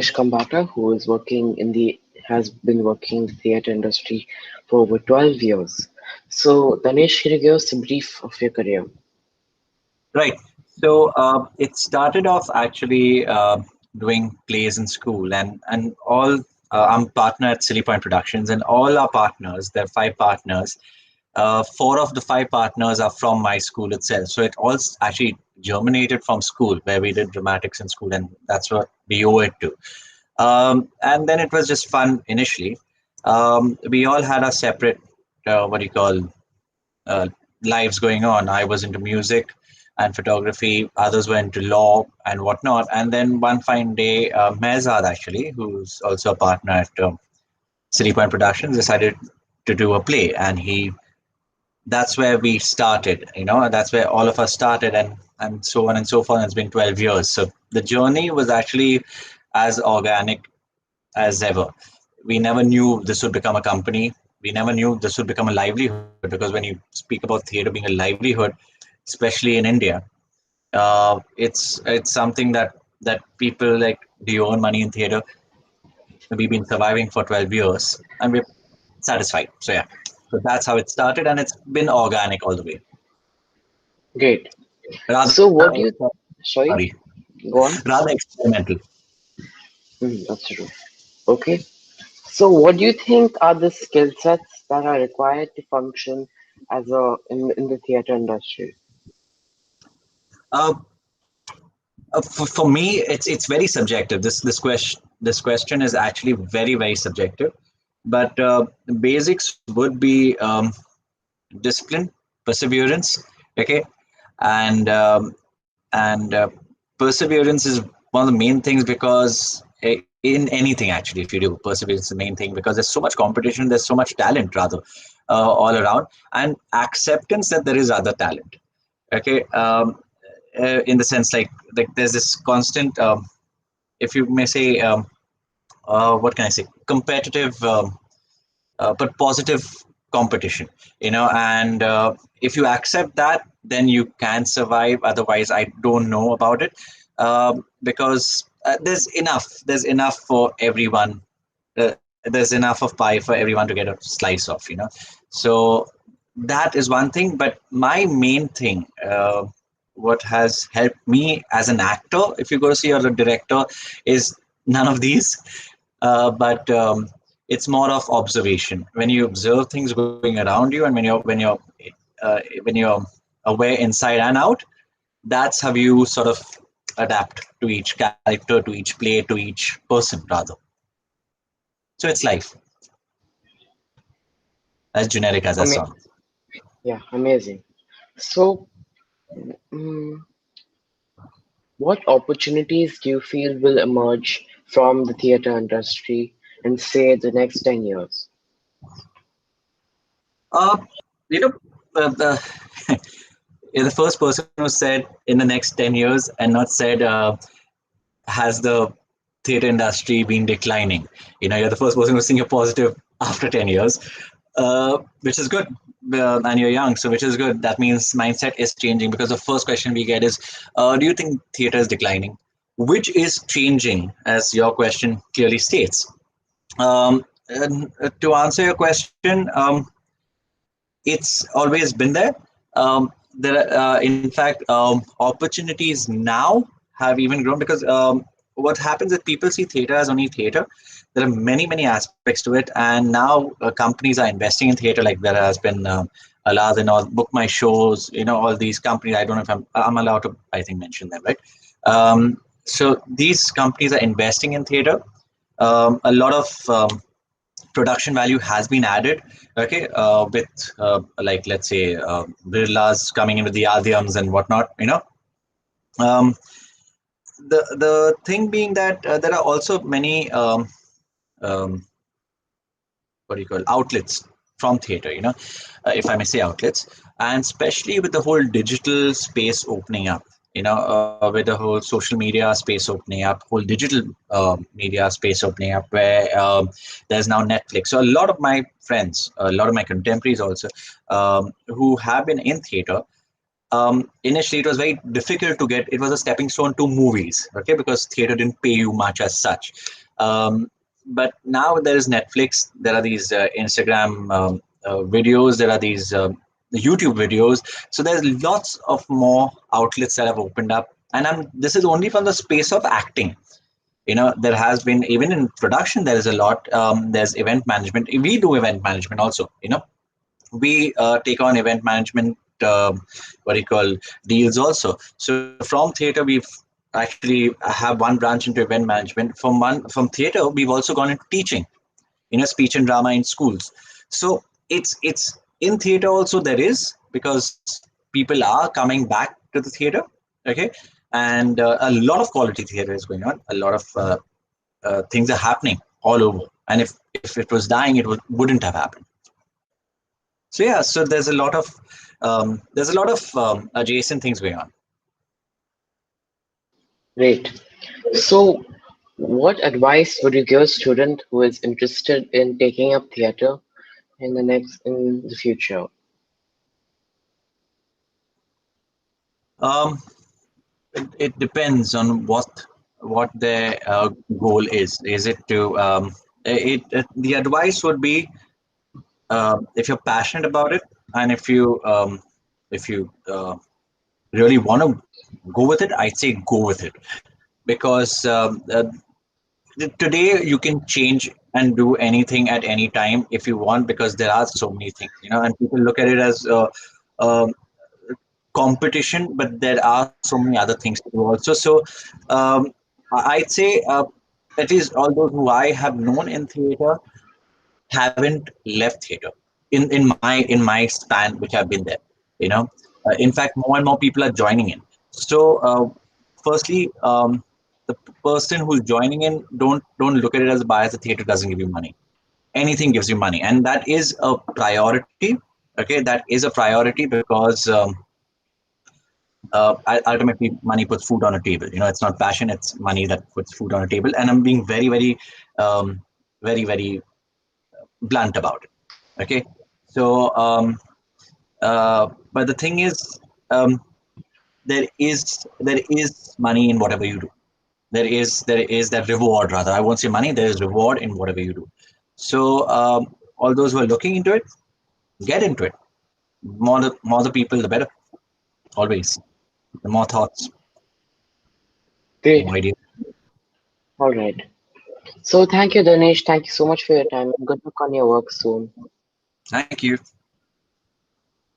Khambata, who is working in the has been working in the theatre industry for over 12 years. So, Danesh, can you give us a brief of your career? Right. So it started off actually doing plays in school, and all. I'm partner at Silly Point Productions, and all our partners, there are five partners. Four of the five partners are from my school itself. So it all actually germinated from school, where we did dramatics in school, and that's what we owe it to. And then it was just fun initially. We all had our separate, what do you call, uh, lives going on. I was into music and photography, others were into law and whatnot. And then one fine day, Mehzad, actually, who's also a partner at City Point Productions, decided to do a play. And that's where we started, that's where all of us started, and so on and so forth. It's been 12 years. So the journey was actually as organic as ever. We never knew this would become a company. We never knew this would become a livelihood, because when you speak about theater being a livelihood, especially in India, it's something that people like, do you earn money in theater? We've been surviving for 12 years and we're satisfied. So yeah, so that's how it started, and it's been organic all the way. Great. Rather, So, what do you? Sorry, sorry, go on. rather experimental. That's true. Okay. So, what do you think are the skill sets that are required to function as in the theatre industry? Uh, for me, it's very subjective. This question is actually very subjective. But basics would be discipline, perseverance, okay, and perseverance is one of the main things, because in anything actually, if you do, perseverance is the main thing, because there's so much competition, there's so much talent rather, all around, and acceptance that there is other talent. Okay, in the sense, like there's this constant, if you may say, what can I say, competitive, but positive competition, and if you accept that, then you can survive. Otherwise, I don't know about it, because there's enough for everyone. There's enough of pie for everyone to get a slice of, so that is one thing. But my main thing, what has helped me as an actor, if you go to see, or a director, is none of these, but it's more of observation. When you observe things going around you, and when you're aware inside and out, that's how you sort of adapt to each character, to each play, to each person rather. So it's life, as generic as that Ama- sounds. yeah, amazing. So, mm, what opportunities do you feel will emerge from the theatre industry in, say, the next 10 years? Uh, you know, the you're the first person who said in the next 10 years, and not said, has the theater industry been declining? You're the first person who's seeing a positive after 10 years, which is good. And you're young, so which is good. That means mindset is changing, because the first question we get is, do you think theater is declining? Which is changing, as your question clearly states. And to answer your question, it's always been there. In fact, opportunities now have even grown, because what happens is people see theater as only theater. There are many aspects to it, and now companies are investing in theater. Like there has been Aladdin or Book My Shows. All these companies. I don't know if I'm allowed to, I think, mention them, right? So these companies are investing in theater. A lot of production value has been added, okay, with like, let's say, Birlas coming in with the Adhyams and whatnot. um, the thing being that there are also many, um, what do you call, outlets from theater, if I may say, outlets. And especially with the whole digital space opening up, with the whole social media space opening up, whole digital media space opening up, where there's now Netflix. So a lot of my friends, a lot of my contemporaries also, who have been in theater, Initially it was very difficult to get. It was a stepping stone to movies, okay, because theater didn't pay you much as such. But now there is Netflix, there are these Instagram videos, there are these YouTube videos. So there's lots of more outlets that have opened up, and this is only from the space of acting. There has been, even in production there is a lot. There's event management. We do event management also. We take on event management, what do you call, deals also. So from theater, we've actually have one branch into event management. From theater, we've also gone into teaching, speech and drama in schools. So it's in theater also there is, because people are coming back to the theater, okay, and a lot of quality theater is going on. A lot of things are happening all over, and if it was dying, wouldn't have happened. So yeah, so there's a lot of adjacent things going on. Great. So, what advice would you give a student who is interested in taking up theater in the future? Um, it depends on what their goal is. Is it to the advice would be, if you're passionate about it, and if you really want to go with it, I'd say go with it, because today you can change and do anything at any time if you want, because there are so many things, and people look at it as um competition, but there are so many other things to do also. So um, I'd say, at least all those who I have known in theater haven't left theater in my span which I've been there. You know, in fact, more and more people are joining in. So, firstly, the person who's joining in, don't look at it as a bias. The theater doesn't give you money. Anything gives you money, and that is a priority. Okay, that is a priority, because ultimately money puts food on a table. It's not passion; it's money that puts food on a table. And I'm being very, very, very, very blunt about it. Okay, so but the thing is, um, there is money in whatever you do. There is that reward, rather. I won't say money. There is reward in whatever you do. So, all those who are looking into it, get into it. More the people, the better. Always, the more thoughts, Great. more ideas. All right. So, thank you, Danesh. Thank you so much for your time. Good luck on your work soon. Thank you.